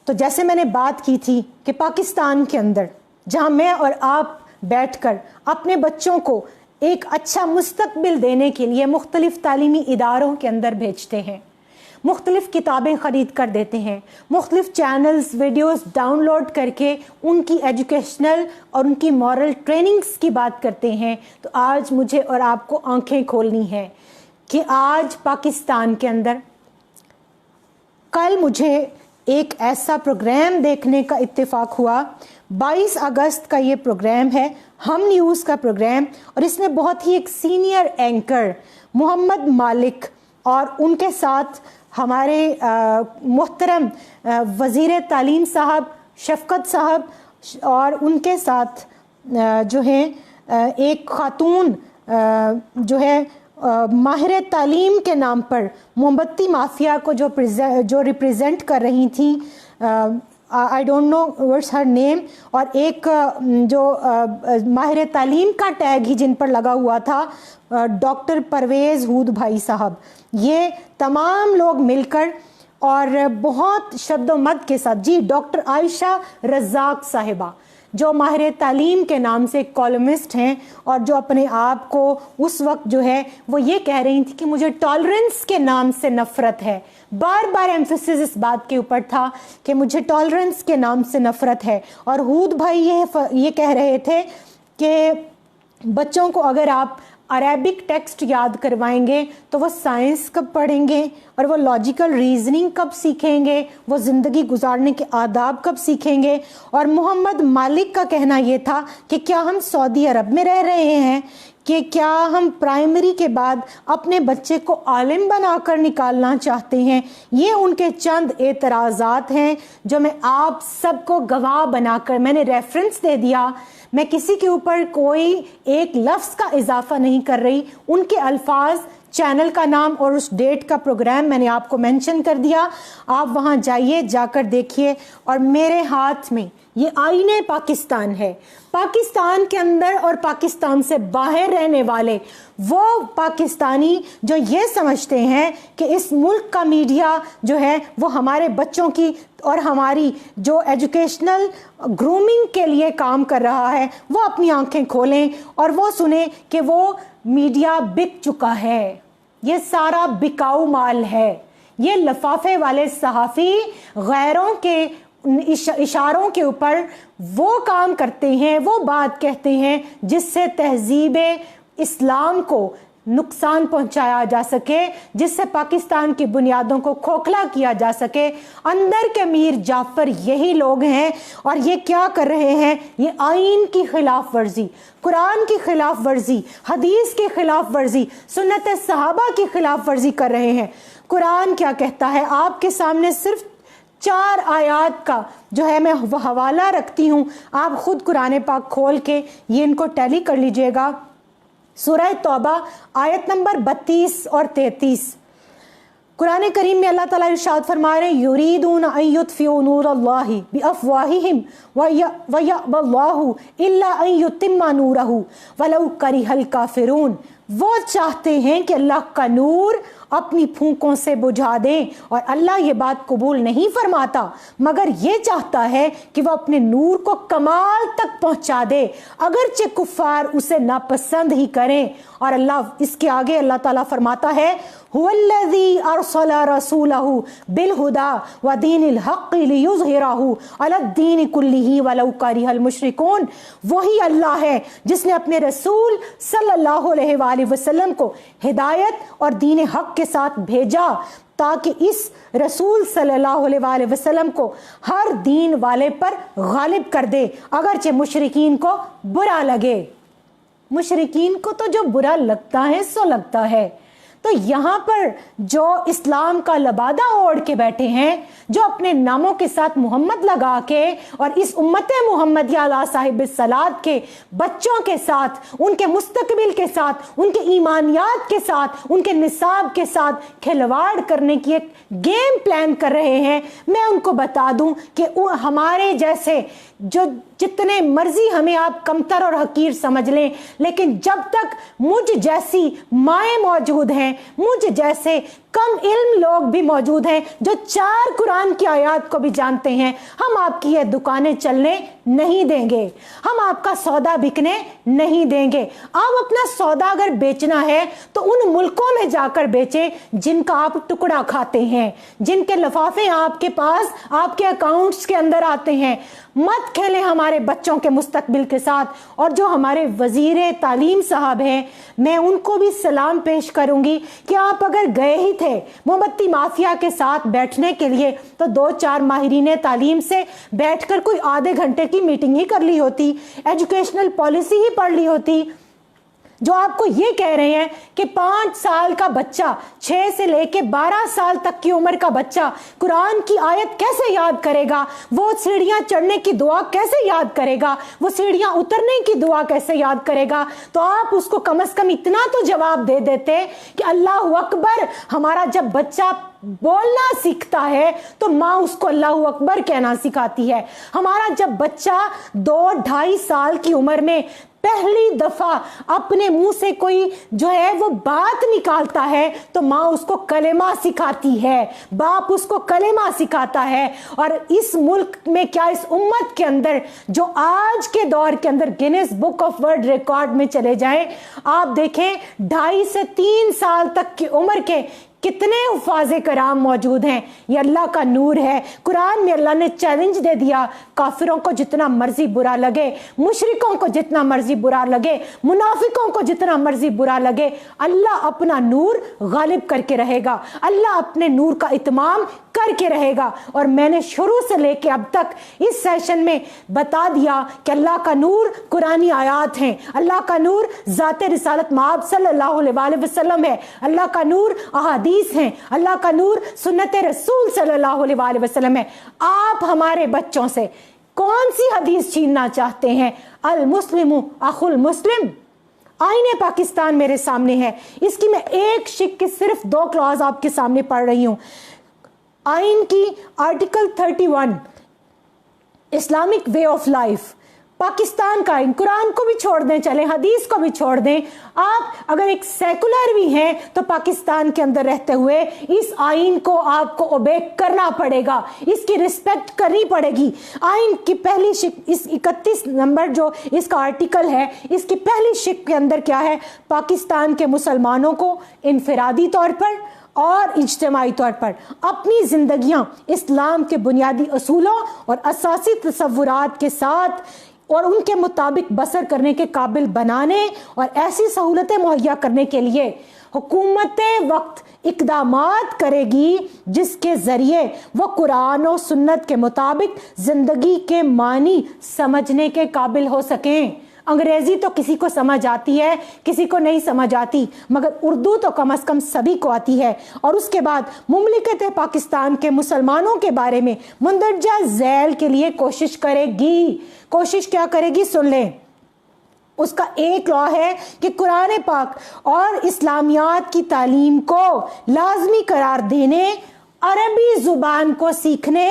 تو جیسے میں نے بات کی تھی کہ پاکستان کے اندر جہاں میں اور آپ بیٹھ کر اپنے بچوں کو ایک اچھا مستقبل دینے کے لیے مختلف تعلیمی اداروں کے اندر بھیجتے ہیں، مختلف کتابیں خرید کر دیتے ہیں، مختلف چینلز ویڈیوز ڈاؤن لوڈ کر کے ان کی ایجوکیشنل اور ان کی مورل ٹریننگز کی بات کرتے ہیں، تو آج مجھے اور آپ کو آنکھیں کھولنی ہے کہ آج پاکستان کے اندر کل مجھے ایک ایسا پروگرام دیکھنے کا اتفاق ہوا، 22 اگست کا یہ پروگرام ہے، ہم نیوز کا پروگرام، اور اس میں بہت ہی ایک سینئر اینکر محمد مالک اور ان کے ساتھ ہمارے محترم وزیر تعلیم صاحب شفقت صاحب اور ان کے ساتھ جو ہے ایک خاتون جو ہے ماہر تعلیم کے نام پر موم بتی مافیا کو جو ریپریزنٹ کر رہی تھیں، آئی ڈونٹ نو واٹس ہر نیم، اور ایک جو ماہر تعلیم کا ٹیگ ہی جن پر لگا ہوا تھا ڈاکٹر پرویز ہود بھائی صاحب، یہ تمام لوگ مل کر اور بہت شد و مد کے ساتھ، جی ڈاکٹر عائشہ رزاق صاحبہ جو ماہر تعلیم کے نام سے ایک کالمسٹ ہیں اور جو اپنے آپ کو اس وقت جو ہے وہ یہ کہہ رہی تھی کہ مجھے ٹالرنس کے نام سے نفرت ہے، بار بار ایمفیسس اس بات کے اوپر تھا کہ مجھے ٹالرنس کے نام سے نفرت ہے، اور ہود بھائی یہ کہہ رہے تھے کہ بچوں کو اگر آپ عربک ٹیکسٹ یاد کروائیں گے تو وہ سائنس کب پڑھیں گے، اور وہ لاجیکل ریزننگ کب سیکھیں گے، وہ زندگی گزارنے کے آداب کب سیکھیں گے۔ اور محمد مالک کا کہنا یہ تھا کہ کیا ہم سعودی عرب میں رہ رہے ہیں، کہ کیا ہم پرائمری کے بعد اپنے بچے کو عالم بنا کر نکالنا چاہتے ہیں۔ یہ ان کے چند اعتراضات ہیں جو میں آپ سب کو گواہ بنا کر میں نے ریفرنس دے دیا، میں کسی کے اوپر کوئی ایک لفظ کا اضافہ نہیں کر رہی، ان کے الفاظ، چینل کا نام اور اس ڈیٹ کا پروگرام میں نے آپ کو مینشن کر دیا، آپ وہاں جائیے، جا کر دیکھیے۔ اور میرے ہاتھ میں یہ آئینہ پاکستان ہے، پاکستان کے اندر اور پاکستان سے باہر رہنے والے وہ پاکستانی جو یہ سمجھتے ہیں کہ اس ملک کا میڈیا جو ہے وہ ہمارے بچوں کی اور ہماری جو ایجوکیشنل گرومنگ کے لیے کام کر رہا ہے، وہ اپنی آنکھیں کھولیں اور وہ سنیں کہ وہ میڈیا بک چکا ہے، یہ سارا بکاؤ مال ہے، یہ لفافے والے صحافی غیروں کے اشاروں کے اوپر وہ کام کرتے ہیں، وہ بات کہتے ہیں جس سے تہذیب اسلام کو نقصان پہنچایا جا سکے، جس سے پاکستان کی بنیادوں کو کھوکھلا کیا جا سکے۔ اندر کے میر جعفر یہی لوگ ہیں، اور یہ کیا کر رہے ہیں؟ یہ آئین کی خلاف ورزی، قرآن کی خلاف ورزی، حدیث کی خلاف ورزی، سنت صحابہ کی خلاف ورزی کر رہے ہیں۔ قرآن کیا کہتا ہے؟ آپ کے سامنے صرف 4 آیات کا جو ہے میں وہ حوالہ رکھتی ہوں، آپ خود قرآن پاک کھول کے یہ ان کو ٹیلی کر لیجئے گا۔ سورہ توبہ آیت نمبر 32 اور 33، قرآن کریم میں اللہ تعالیٰ ارشاد فرما رہے ہیں یریدون ان یطفئوا نور اللہ بافواہہم ویأبی اللہ الا ان یتم نورہ ولو کرہ الکافرون۔ وہ چاہتے ہیں کہ اللہ کا نور اپنی پھونکوں سے بجھا دیں، اور اللہ یہ بات قبول نہیں فرماتا مگر یہ چاہتا ہے کہ وہ اپنے نور کو کمال تک پہنچا دے، اگرچہ کفار اسے ناپسند ہی کریں۔ اور اللہ اس کے آگے اللہ تعالیٰ فرماتا ہے هو الذی ارسل رسولہ بالہدی ودین الحق لیظہرہ علی الدین کلہ ولو کرہ المشرکون۔ وہی اللہ ہے جس نے اپنے رسول صلی اللہ علیہ وآلہ وسلم کو ہدایت اور دین حق کے ساتھ بھیجا تاکہ اس رسول صلی اللہ علیہ وآلہ وسلم کو ہر دین والے پر غالب کر دے، اگرچہ مشرکین کو برا لگے۔ مشرکین کو تو جو برا لگتا ہے سو لگتا ہے۔ تو یہاں پر جو اسلام کا لبادہ اوڑھ کے بیٹھے ہیں، جو اپنے ناموں کے ساتھ محمد لگا کے اور اس امت محمدیہ علیہ صاحب الصلاۃ کے بچوں کے ساتھ، ان کے مستقبل کے ساتھ، ان کے ایمانیات کے ساتھ، ان کے نصاب کے ساتھ کھلواڑ کرنے کی ایک گیم پلان کر رہے ہیں، میں ان کو بتا دوں کہ ہمارے جیسے جو جتنے مرضی ہمیں آپ کمتر اور حقیر سمجھ لیں، لیکن جب تک مجھ جیسی مائیں موجود ہیں، مجھ جیسے कम इल्म लोग भी मौजूद हैं जो 4 कुरान की आयत को भी जानते हैं। हम आपकी ये दुकानें चलने नहीं देंगे, हम आपका सौदा बिकने नहीं देंगे। आप अपना सौदा अगर बेचना है तो उन मुल्कों में जाकर बेचें जिनका आप टुकड़ा खाते हैं, जिनके लिफाफे आपके पास आपके अकाउंट्स के अंदर आते हैं। मत खेलें हमारे बच्चों के मुस्तकबिल के साथ। और जो हमारे वजीर तालीम साहब हैं, मैं उनको भी सलाम पेश करूंगी कि आप अगर गए ही थे मोमबत्ती माफिया के साथ बैठने के लिए तो 2-4 माहिरीन तालीम से बैठकर कोई आधे घंटे की मीटिंग ही कर ली होती, एजुकेशनल पॉलिसी ही पढ़ ली होती। जो आपको ये कह रहे हैं कि 5 साल का बच्चा, 6 से लेके 12 साल तक की उम्र का बच्चा कुरान की आयत कैसे याद करेगा, वो सीढ़ियां चढ़ने की दुआ कैसे याद करेगा, वो सीढ़ियां उतरने की दुआ कैसे याद करेगा। तो आप उसको कम से कम इतना तो जवाब दे देते कि अल्लाह अकबर। हमारा जब बच्चा बोलना सीखता है तो माँ उसको अल्लाह अकबर कहना सिखाती है। हमारा जब बच्चा 2-2.5 साल की उम्र में पहली दफा अपने मुंह से कोई जो है वो बात निकालता है तो माँ उसको कलेमा सिखाती है, बाप उसको कलेमा सिखाता है। और इस मुल्क में क्या, इस उम्मत के अंदर जो आज के दौर के अंदर Guinness book of world record में चले जाएं, आप देखें 2.5 से 3 साल तक की उम्र के कितने हुफाज़े कराम मौजूद हैं। ये अल्लाह का नूर है। कुरान में अल्लाह ने चैलेंज दे दिया, काफिरों को जितना मर्जी बुरा लगे, मुशरिकों को जितना मर्जी बुरा लगे, मुनाफिकों को जितना मर्जी बुरा लगे, अल्लाह अपना नूर गालिब करके रहेगा, अल्लाह अपने नूर का इत्माम करके रहेगा। और मैंने शुरू से लेके अब तक इस सेशन में बता दिया कि अल्लाह का नूर कुरानी आयात हैं, अल्लाह का नूर ज़ाते रिसालत माब सल्लल्लाहु अलैहि वसल्लम है, अल्लाह का नूर अहादीस हैं, अल्लाह का नूर सुन्नत रसूल सल्लल्लाहु अलैहि वसल्लम है। आप हमारे बच्चों से कौन सी हदीस छीनना चाहते हैं? अल मुस्लिमु अखुल मुस्लिम। आईने पाकिस्तान मेरे सामने है, इसकी मैं एक शिक की सिर्फ 2 क्लॉज आपके सामने पढ़ रही हूं। आइन की article 31 Islamic way of life, Pakistan का आइन, कुरान को भी छोड़ दें, चले हदीस को भी छोड़ दें, आप अगर एक सेकुलर भी हैं तो पाकिस्तान के अंदर रहते हुए इस आइन को आपको ओबे करना पड़ेगा, इसकी रिस्पेक्ट करनी पड़ेगी। आइन की पहली शिक, इस 31 नंबर जो इसका आर्टिकल है, इसकी पहली शिक के अंदर क्या है? पाकिस्तान के मुसलमानों को इनफरादी तौर पर और इज्तिमाई तौर पर अपनी जिंदगियां इस्लाम के बुनियादी असूलों और असासी तसव्वुरात के साथ और उनके मुताबिक बसर करने के काबिल बनाने और ऐसी सहूलतें मुहैया करने के लिए हुकूमत वक्त इक़दामात करेगी जिसके ज़रिए वो कुरान और सुन्नत के मुताबिक ज़िंदगी के मानी समझने के काबिल हो सकें। अंग्रेज़ी तो किसी को समझ आती है, किसी को नहीं समझ आती, मगर उर्दू तो कम से कम सभी को आती है। और उसके बाद मुमलिकत पाकिस्तान के मुसलमानों के बारे में मुंदरजा झैल के लिए कोशिश करेगी। कोशिश क्या करेगी? सुन लें। उसका एक लॉ है कि कुरान पाक और इस्लामियात की तालीम को लाजमी करार देने, अरबी ज़ुबान को सीखने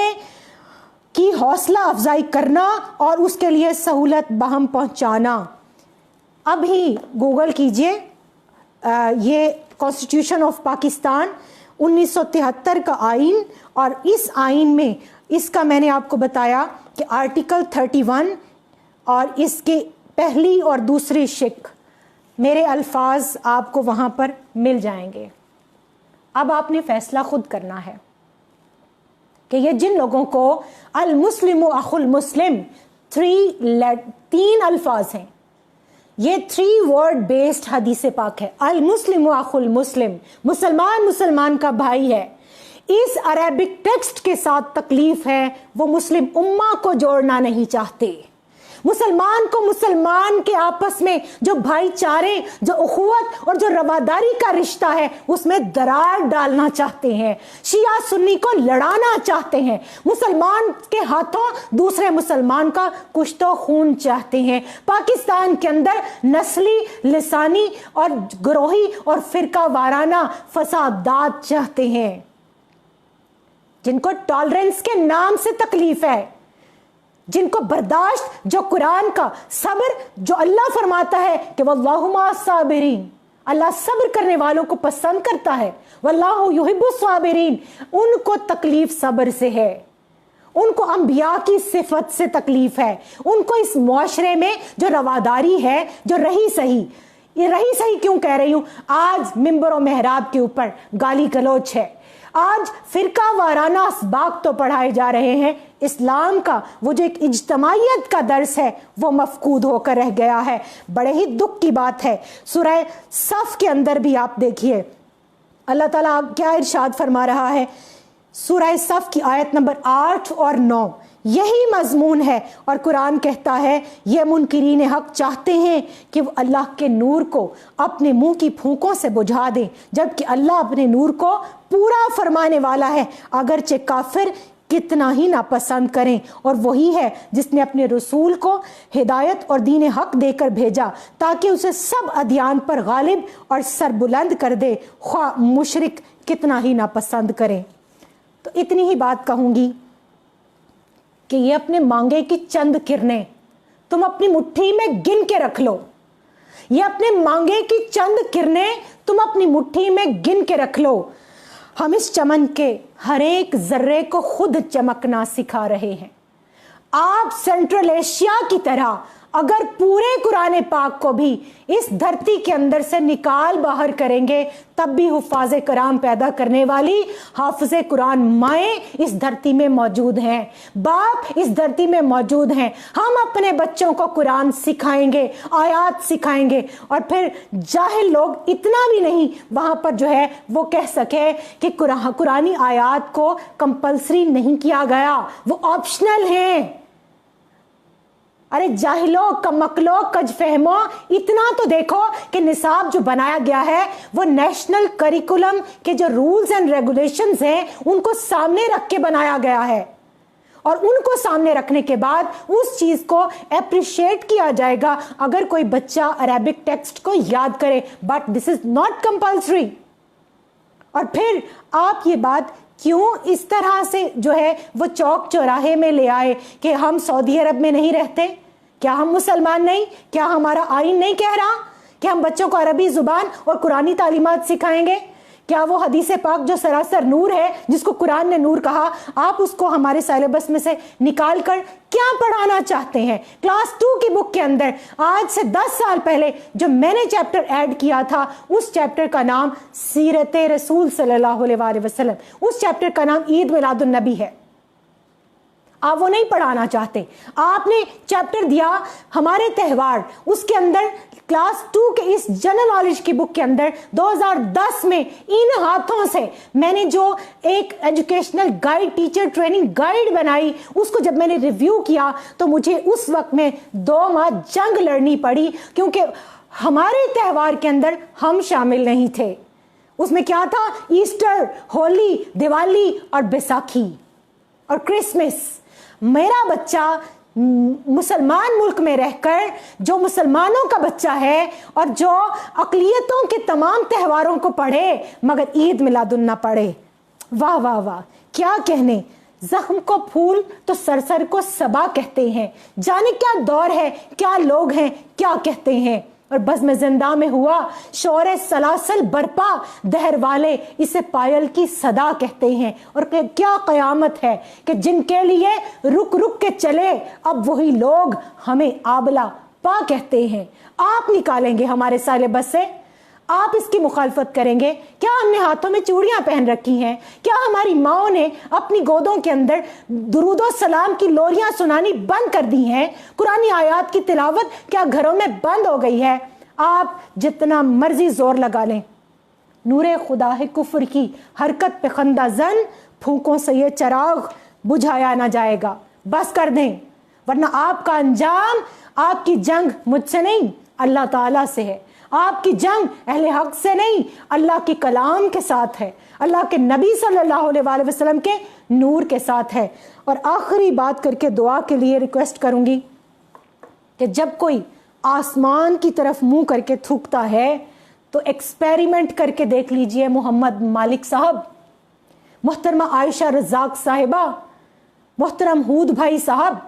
की हौसला अफजाई करना और उसके लिए सहूलत बहम पहुंचाना। अभी गूगल कीजिए, ये कॉन्स्टिट्यूशन ऑफ पाकिस्तान 1973 का आइन, और इस आइन में इसका मैंने आपको बताया कि आर्टिकल 31 और इसके पहली और दूसरी शिक, मेरे अल्फाज आपको वहाँ पर मिल जाएंगे। अब आपने फैसला खुद करना है कि ये जिन लोगों को अल मुस्लिम अखुल मुस्लिम 3 अल्फाज हैं, ये 3 वर्ड बेस्ड हदीस पाक है। अल मुस्लिम अखुल मुस्लिम, मुसलमान मुसलमान का भाई है। इस अरेबिक टेक्स्ट के साथ तकलीफ है, वो मुस्लिम उम्मा को जोड़ना नहीं चाहते। मुसलमान को मुसलमान के आपस में जो भाईचारे, जो उखुवत और जो रवादारी का रिश्ता है उसमें दरार डालना चाहते हैं। शिया सुन्नी को लड़ाना चाहते हैं। मुसलमान के हाथों दूसरे मुसलमान का कुछ तो खून चाहते हैं। पाकिस्तान के अंदर नस्ली, लिसानी और ग्रोही और फिरका वाराना फसादात चाहते हैं, जिनको टॉलरेंस के नाम से तकलीफ है, जिनको बर्दाश्त, जो कुरान का सब्र, जो अल्लाह फरमाता है कि वल्लाहु मअस साबिरीन, अल्लाह सब्र करने वालों को पसंद करता है। वल्लाहु युहिब्बुस साबिरीन, उनको तकलीफ सब्र से है, उनको अंबिया की सिफत से तकलीफ है, उनको इस मुआशरे में जो रवादारी है, जो रही सही, ये रही सही क्यों कह रही हूं, आज मिंबर और मेहराब के ऊपर गाली गलौच है, आज फिरका वाराना असबाक तो पढ़ाए जा रहे हैं, इस्लाम का वो जो एक इज्तमाइयत का दर्स है वो मफकूद होकर रह गया है। बड़े ही दुख की बात है। सूरह सफ के अंदर भी आप देखिए अल्लाह ताला क्या इरशाद फरमा रहा है, सूरह सफ की आयत नंबर 8 और 9 यही मजमून है। और कुरान कहता है ये मुनकिरीन हक चाहते हैं कि वो अल्लाह के नूर को अपने मुंह की फूंकों से बुझा दें, जबकि अल्लाह अपने नूर को पूरा फरमाने वाला है, अगरचे काफिर कितना ही नापसंद करें। और वही है जिसने अपने रसूल को हिदायत और दीन हक देकर भेजा ताकि उसे सब अदियान पर गालिब और सरबुलंद कर दे, ख्वाह मुशरिक कितना ही नापसंद करें। तो इतनी ही बात कहूंगी कि ये अपने मांगे की चंद किरणें तुम अपनी मुट्ठी में गिन के रख लो, ये अपने मांगे की चंद किरणें तुम अपनी मुट्ठी में गिन के रख लो। हम इस चमन के हर एक जर्रे को खुद चमकना सिखा रहे हैं। आप सेंट्रल एशिया की तरह अगर पूरे कुरान पाक को भी इस धरती के अंदर से निकाल बाहर करेंगे तब भी हुफ़ाज़े कराम पैदा करने वाली हाफ़िज़े कुरान माएँ इस धरती में मौजूद हैं, बाप इस धरती में मौजूद हैं। हम अपने बच्चों को कुरान सिखाएंगे, आयात सिखाएंगे, और फिर जाहिल लोग इतना भी नहीं वहाँ पर जो है वो कह सके कि कुरानी आयात को कंपल्सरी नहीं किया गया, वो ऑप्शनल हैं। अरे जाहिलो, कमकलो, कजफहमो, इतना तो देखो कि निसाब जो बनाया गया है वो नेशनल करिकुलम के जो रूल्स एंड रेगुलेशंस हैं उनको सामने रख के बनाया गया है, और उनको सामने रखने के बाद उस चीज को एप्रिशिएट किया जाएगा अगर कोई बच्चा अरेबिक टेक्स्ट को याद करे, but this is not compulsory. और फिर आप ये बात क्यों इस तरह से जो है वो चौक चौराहे में ले आए कि हम सऊदी अरब में नहीं रहते, क्या हम मुसलमान नहीं, क्या हमारा आईन नहीं कह रहा कि हम बच्चों को अरबी जुबान और कुरानी तालीमात सिखाएंगे? क्या वो हदीस पाक जो सरासर नूर है, जिसको कुरान ने नूर कहा, आप उसको हमारे सिलेबस में से निकाल कर क्या पढ़ाना चाहते हैं? क्लास 2 की बुक के अंदर आज से 10 साल पहले जो मैंने चैप्टर ऐड किया था उस चैप्टर का नाम सीरत रसूल सल्लल्लाहु अलैहि वसल्लम, उस चैप्टर का नाम ईद मिलादुन नबी है। आप वो नहीं पढ़ाना चाहते। आपने चैप्टर दिया हमारे त्योहार, उसके अंदर क्लास 2 के इस जनरल नॉलेज की बुक के अंदर 2010 में इन हाथों से मैंने जो एक educational guide, teacher training guide बनाई, उसको जब मैंने रिव्यू किया तो मुझे उस वक्त में 2 माह जंग लड़नी पड़ी, क्योंकि हमारे त्योहार के अंदर हम शामिल नहीं थे। उसमें क्या था? ईस्टर, होली, दिवाली और बैसाखी और क्रिसमस। मेरा बच्चा मुसलमान मुल्क में रहकर जो मुसलमानों का बच्चा है और जो अक़लियतों के तमाम त्योहारों को पढ़े मगर ईद मिलादुन ना पढ़े, वाह वाह वाह, क्या कहने। जख्म को फूल तो सरसर को सबा कहते हैं। जाने क्या दौर है, क्या लोग हैं, क्या कहते हैं। और बज़्म ज़िंदा में हुआ शोर सलासल बरपा, दहर वाले इसे पायल की सदा कहते हैं। और क्या क़यामत है कि जिनके लिए रुक रुक के चले अब वही लोग हमें आबला पा कहते हैं। आप निकालेंगे हमारे सिलेबस से, आप इसकी मुखालफत करेंगे? क्या हमने हाथों में चूड़ियां पहन रखी हैं? क्या हमारी माओ ने अपनी गोदों के अंदर दुरूदो सलाम की लोरियां सुनानी बंद कर दी हैं? कुरानी आयात की तिलावत क्या घरों में बंद हो गई है? आप जितना मर्जी जोर लगा लें, नूरे खुदा है कुफ्र की हरकत पे खंदा जन, फूंकों से ये चिराग बुझाया ना जाएगा। बस कर दें, वरना आपका अंजाम, आपकी जंग मुझसे नहीं अल्लाह ताला से है। आपकी जंग अहले हक से नहीं, अल्लाह के कलाम के साथ है, अल्लाह के नबी सल्लल्लाहु अलैहि वसल्लम के नूर के साथ है। और आखिरी बात करके दुआ के लिए रिक्वेस्ट करूंगी कि जब कोई आसमान की तरफ मुंह करके थूकता है तो एक्सपेरिमेंट करके देख लीजिए। मोहम्मद मालिक साहब, मोहतरमा आयशा रज़ाक साहिबा, मोहतरम हूद भाई साहब,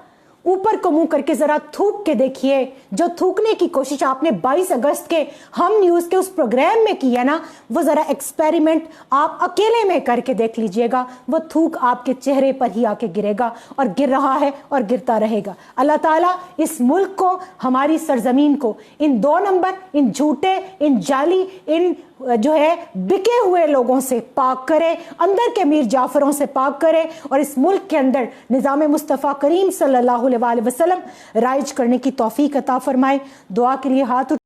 اوپر کو منہ کر کے ذرا تھوک کے دیکھیے. جو تھوکنے کی کوشش آپ نے 22 اگست کے ہم نیوز کے اس پروگرام میں کی ہے نا, وہ ذرا ایکسپیریمنٹ آپ اکیلے میں کر کے دیکھ لیجئے گا. وہ تھوک آپ کے چہرے پر ہی آ کے گرے گا, اور گر رہا ہے اور گرتا رہے گا. اللہ تعالیٰ اس ملک کو, ہماری سرزمین کو, ان 2 نمبر, ان جھوٹے, ان جعلی, ان جو ہے بکے ہوئے لوگوں سے پاک کرے, اندر کے میر جعفروں سے پاک کرے, اور اس ملک کے اندر نظام مصطفیٰ کریم صلی اللہ علیہ وسلم رائج کرنے کی توفیق عطا فرمائے. دعا کے لیے ہاتھ